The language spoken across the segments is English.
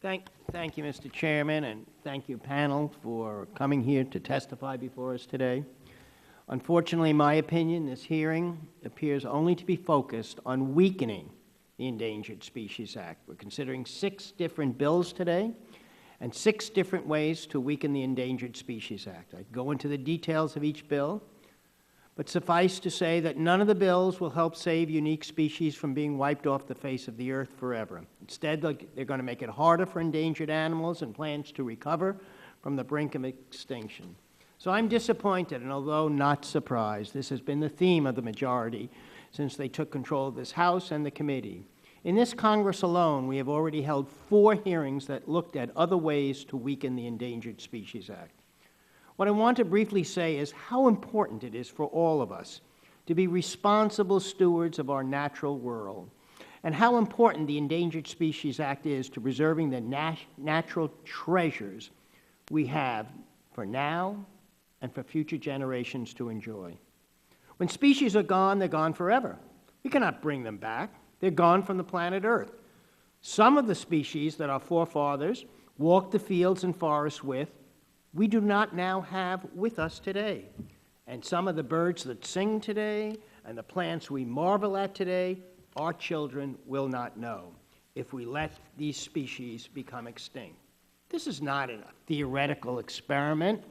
Thank you, Mr. Chairman, and thank you, panel, for coming here to testify before us today. Unfortunately, in my opinion, this hearing appears only to be focused on weakening the Endangered Species Act. We're considering 6 different bills today and 6 different ways to weaken the Endangered Species Act. I go into the details of each bill, but suffice to say that none of the bills will help save unique species from being wiped off the face of the earth forever. Instead, they're going to make it harder for endangered animals and plants to recover from the brink of extinction. So I'm disappointed, and although not surprised, this has been the theme of the majority since they took control of this House and the committee. In this Congress alone, we have already held 4 hearings that looked at other ways to weaken the Endangered Species Act. What I want to briefly say is how important it is for all of us to be responsible stewards of our natural world, and how important the Endangered Species Act is to preserving the natural treasures we have for now and for future generations to enjoy. When species are gone, they're gone forever. We cannot bring them back. They're gone from the planet Earth. Some of the species that our forefathers walked the fields and forests with, we do not now have with us today. And some of the birds that sing today and the plants we marvel at today, our children will not know if we let these species become extinct. This is not a theoretical experiment.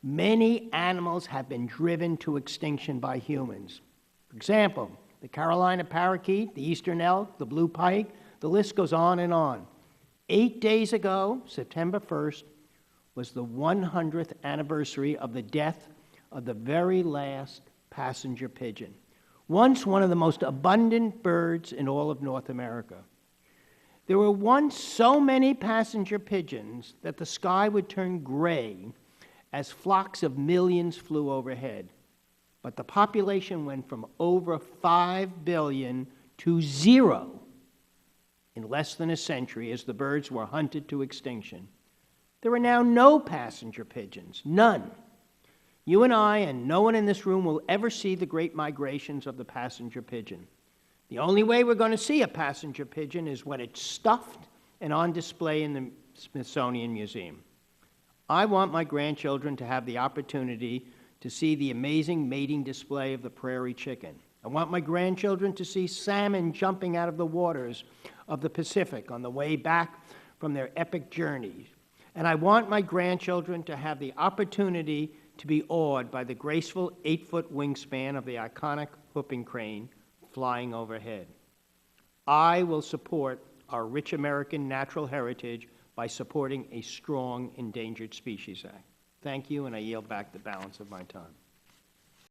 Many animals have been driven to extinction by humans. For example, the Carolina parakeet, the eastern elk, the blue pike, the list goes on and on. 8 days ago, September 1st, was the 100th anniversary of the death of the very last passenger pigeon, once one of the most abundant birds in all of North America. There were once so many passenger pigeons that the sky would turn gray as flocks of millions flew overhead. But the population went from over 5 billion to 0 in less than a century as the birds were hunted to extinction. There are now no passenger pigeons, none. You and I and no one in this room will ever see the great migrations of the passenger pigeon. The only way we're going to see a passenger pigeon is when it's stuffed and on display in the Smithsonian Museum. I want my grandchildren to have the opportunity to see the amazing mating display of the prairie chicken. I want my grandchildren to see salmon jumping out of the waters of the Pacific on the way back from their epic journeys. And I want my grandchildren to have the opportunity to be awed by the graceful 8-foot wingspan of the iconic whooping crane flying overhead. I will support our rich American natural heritage by supporting a strong Endangered Species Act. Thank you, and I yield back the balance of my time.